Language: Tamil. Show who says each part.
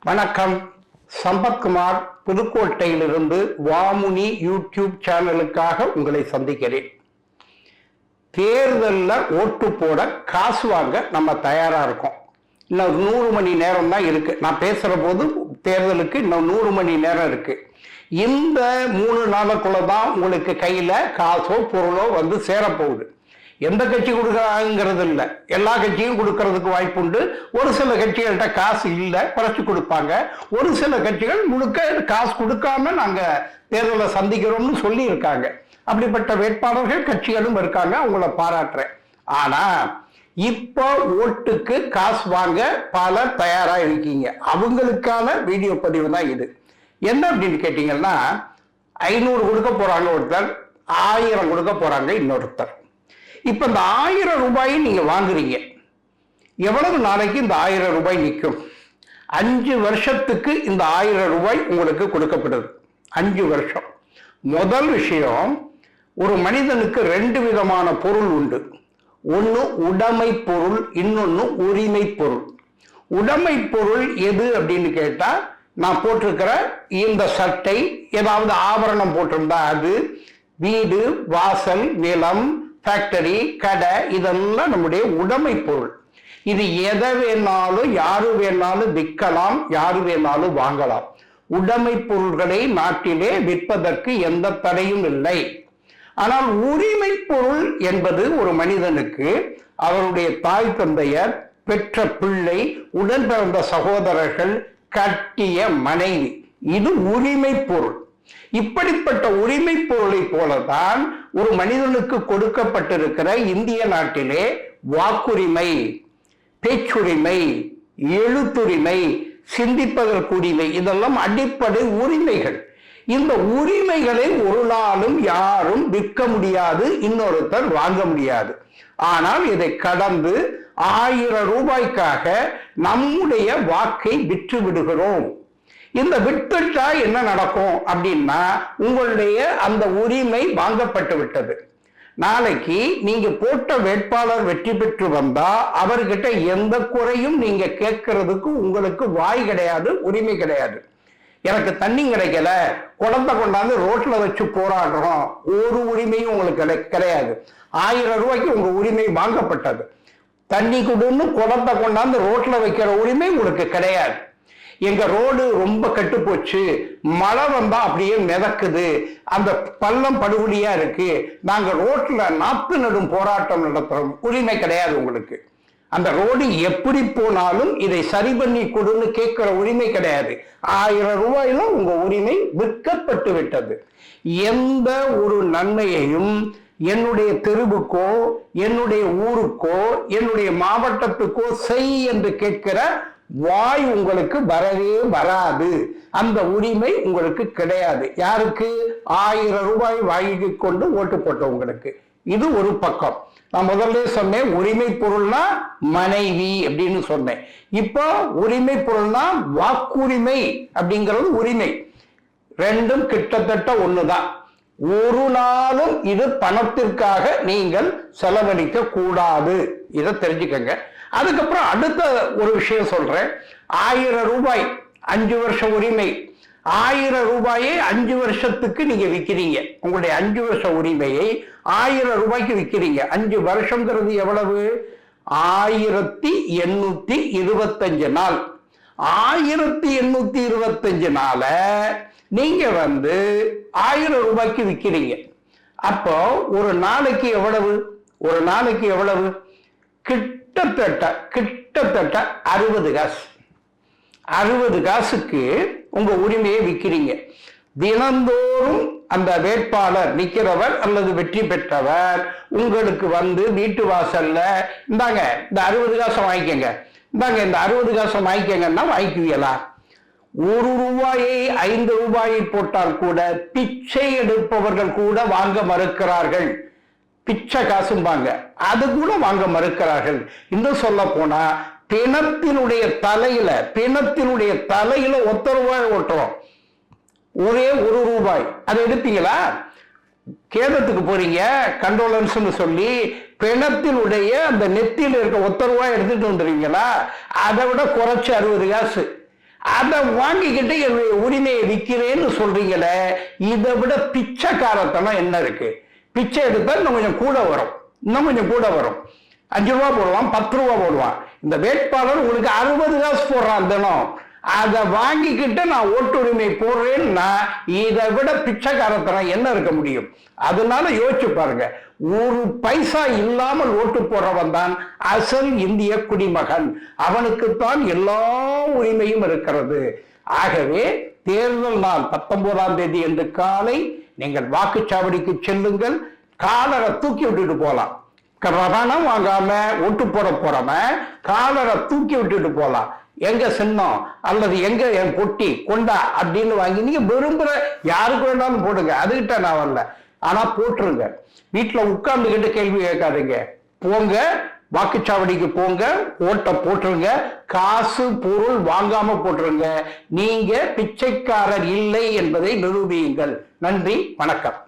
Speaker 1: வணக்கம். சம்பத்குமார், புதுக்கோட்டையிலிருந்து வாமுனி யூடியூப் சேனலுக்காக உங்களை சந்திக்கிறேன். தேர்தலில் ஓட்டு போட காசு வாங்க நம்ம தயாரா இருக்கோம். இன்னும் 100 மணி நேரம் தான் இருக்கு. நான் பேசுற போது தேர்தலுக்கு இன்னும் 100 மணி நேரம் இருக்கு. இந்த 3 நாளுக்குள்ள தான் உங்களுக்கு கையில காசோ பொருளோ வந்து சேரப்போகுது. எந்த கட்சி கொடுக்குறாங்கிறது இல்லை, எல்லா கட்சியும் கொடுக்கறதுக்கு வாய்ப்பு உண்டு. ஒரு சில கட்சிகள்கிட்ட காசு இல்லை, குறைச்சி கொடுப்பாங்க. ஒரு சில கட்சிகள் முழுக்க காசு கொடுக்காம நாங்க தேர்தலை சந்திக்கிறோம்னு சொல்லி இருக்காங்க. அப்படிப்பட்ட வேட்பாளர்கள் கட்சிகளும் இருக்காங்க, அவங்கள பாராட்டுறேன். ஆனா இப்போ ஓட்டுக்கு காசு வாங்க பலர் தயாரா இருக்கீங்க. அவங்களுக்கான வீடியோ பதிவு தான் இது. என்ன அப்படின்னு கேட்டீங்கன்னா, 500 கொடுக்க போறாங்க ஒருத்தர், 1000 கொடுக்க போறாங்க இன்னொருத்தர். இப்ப இந்த 1000 ரூபாயை நீங்க வாங்குறீங்க. எவ்வளவு நாளைக்கு இந்த 1000 ரூபாய் நிற்கும்? 5 வருஷத்துக்கு இந்த 1000 ரூபாய் உங்களுக்கு கொடுக்கப்படுது. 5 வருஷம். முதல் விஷயம், ஒரு மனிதனுக்கு 2 விதமான பொருள் உண்டு. ஒன்று உடைமை பொருள், இன்னொன்னு உரிமை பொருள். உடைமை பொருள் எது அப்படின்னு கேட்டா, நான் போட்டிருக்கிற இந்த சட்டை, ஏதாவது ஆபரணம் போட்டிருந்தா அது, வீடு, வாசல், நிலம், ஃபேக்டரி, கடை, இதெல்லாம் நம்முடைய உடைமை பொருள். இது எதை வேணாலும் யாரு வேணாலும் விற்கலாம், யாரு வேணாலும் வாங்கலாம். உடைமை பொருள்களை நாட்டிலே விற்பதற்கு எந்த தடையும் இல்லை. ஆனால் உரிமை பொருள் என்பது ஒரு மனிதனுக்கு அவருடைய தாய் தந்தையர், பெற்ற பிள்ளை, உடன் பிறந்த சகோதரர்கள், கட்டிய மனைவி, இது உரிமை பொருள். இப்படிப்பட்ட உரிமை பொருளை போலதான் ஒரு மனிதனுக்கு கொடுக்கப்பட்டிருக்கிற இந்திய நாட்டிலே வாக்குரிமை, பேச்சுரிமை, எழுத்துரிமை, சிந்திப்பதற்கு உரிமை, இதெல்லாம் அடிப்படை உரிமைகள். இந்த உரிமைகளை ஒரு நாளும் யாரும் விற்க முடியாது, இன்னொருத்தர் வாங்க முடியாது. ஆனால் இதை கடந்து 1000 ரூபாய்க்காக நம்முடைய வாக்கை விற்று விடுகிறோம். இந்த விட்டுட்டா என்ன நடக்கும் அப்படின்னா, உங்களுடைய அந்த உரிமை வாங்கப்பட்டு விட்டது. நாளைக்கு நீங்க போட்ட வேட்பாளர் வெற்றி பெற்று வந்தா அவர்கிட்ட எந்த குறையும் நீங்க கேட்கறதுக்கு உங்களுக்கு வாய் கிடையாது, உரிமை கிடையாது. எனக்கு தண்ணி கிடைக்கல, குடத்தை கொண்டாந்து ரோட்ல வச்சு போராடுறோம், ஒரு உரிமையும் உங்களுக்கு கிடையாது. 1000 ரூபாய்க்கு உங்க உரிமை வாங்கப்பட்டது. தண்ணி கொடுன்னு குடத்தை கொண்டாந்து ரோட்ல வைக்கிற உரிமை உங்களுக்கு கிடையாது. எங்க ரோடு ரொம்ப கெட்டு போச்சு, மழை வந்தா அப்படியே மிதக்குது, அந்த பள்ளம் படுகொலியா இருக்கு, நாங்க ரோட்ல நாத்து நடும் போராட்டம் நடத்துறோம், உரிமை கிடையாது உங்களுக்கு. அந்த ரோடு எப்படி போனாலும் இதை சரி பண்ணி கொடுன்னு கேட்கிற உரிமை கிடையாது. 1000 ரூபாயில உங்க உரிமை விற்கப்பட்டு விட்டது. எந்த ஒரு நன்மையையும் என்னுடைய தெருவுக்கோ, என்னுடைய ஊருக்கோ, என்னுடைய மாவட்டத்துக்கோ செய் என்று கேட்கிற வாய் உங்களுக்கு வரவே வராது. அந்த உரிமை உங்களுக்கு கிடையாது. யாருக்கு? 1000 ரூபாய் வாங்கி கொண்டு ஓட்டு போட்டவங்களுக்கு. இது ஒரு பக்கம். நான் முதல்ல சொன்னேன், உரிமை பொருள்னா மனைவி அப்படின்னு சொன்னேன். இப்போ உரிமை பொருள்னா வாக்குரிமை அப்படிங்கிறது உரிமை. ரெண்டும் கிட்டத்தட்ட ஒண்ணுதான். ஒரு நாளும் இது பணத்திற்காக நீங்கள் செலவழிக்க கூடாது, இதை தெரிஞ்சுக்கங்க. அதுக்கப்புறம் அடுத்த ஒரு விஷயம் சொல்றேன். 1000 ரூபாய் 5 வருஷம் உரிமை. 1000 ரூபாயை 5 வருஷத்துக்கு நீங்க விற்கிறீங்க. உங்களுடைய 5 வருஷ உரிமையை 1000 ரூபாய்க்கு விற்கிறீங்க. 5 வருஷங்கிறது எவ்வளவு? 1825 நாள். 1825 நாள நீங்க 1000 ரூபாய்க்கு விற்கிறீங்க. அப்போ ஒரு நாளைக்கு எவ்வளவு? ஒரு நாளைக்கு எவ்வளவு? கிட்டத்தட்ட 60 காசு. 60 காசுக்கு உங்க உரிமையை விற்கிறீங்க. தினந்தோறும் அந்த வேட்பாளர் நிற்கிறவர் அல்லது வெற்றி பெற்றவர் உங்களுக்கு வீட்டு வாசல்ல, இந்தாங்க இந்த 60 காசை வாங்கிக்கங்க, இந்தாங்க இந்த 60 காசை வாங்கிக்கங்கன்னா வாங்கிக்குவீங்களா? 1 ரூபாயை 5 ரூபாயை போட்டால் கூட பிச்சை எடுப்பவர்கள் கூட வாங்க மறுக்கிறார்கள். பிச்சை காசும்பாங்க, அது கூட வாங்க மறுக்கிறார்கள். இன்னும் சொல்ல போனா பிணத்தினுடைய தலையில 1 ரூபாய் ஓட்டுறோம். ஒரே 1 ரூபாய். அதை எடுப்பீங்களா? கேதத்துக்கு போறீங்க, கண்டோலன்ஸ் சொல்லி பிணத்தினுடைய அந்த நெத்தியில் இருக்க 1 ரூபாய் எடுத்துட்டு வந்துருவீங்களா? அதை விட குறைச்சு 60 காசு. அதை வாங்கிக்கிட்டு என்னுடைய உரிமையை விற்கிறேன்னு சொல்றீங்களே, இதை விட பிச்சைக்காரத்தனம் என்ன இருக்கு? பிச்சை எடுத்தா இன்னும் கொஞ்சம் கூட வரும், இன்னும் கொஞ்சம் கூட வரும். 5 ரூபா போடுவான், 10 ரூபா போடுவான். இந்த வேட்பாளர் உங்களுக்கு 60 காசு போடுறான் தினம். அதை வாங்கிக்கிட்டு நான் ஓட்டுரிமை போடுறேன்னா இதை விட பிச்சைக்காரத்தனம் என்ன இருக்க முடியும்? அதனால யோசிச்சு பாருங்க, 1 பைசா இல்லாமல் ஓட்டு போடுறவன் தான் அசல் இந்திய குடிமகன். அவனுக்குத்தான் எல்லா உரிமையும் இருக்கிறது. ஆகவே தேர்தல் நாள் 19ஆம் தேதி என்று காலை நீங்கள் வாக்குச்சாவடிக்கு செல்லுங்கள். காலரை தூக்கி விட்டுட்டு போலாம். பணம் வாங்காம ஓட்டு போட போறவன் காலரை தூக்கி விட்டுட்டு போலாம். எங்க சின்னம் அல்லது எங்க என் பொட்டி கொண்டா அப்படின்னு வாங்கி நீங்க விரும்புற யாருக்கு வேணாலும் போடுங்க, அதுகிட்ட நான் வரல. ஆனா போட்டுருங்க. வீட்டுல உட்கார்ந்துகிட்டு கேள்வி கேட்காதீங்க. போங்க, வாக்குச்சாவடிக்கு போங்க, ஓட்டை போட்டுருங்க. காசு பொருள் வாங்காம போட்டுருங்க. நீங்க பிச்சைக்காரர் இல்லை என்பதை நிரூபியுங்கள். நன்றி, வணக்கம்.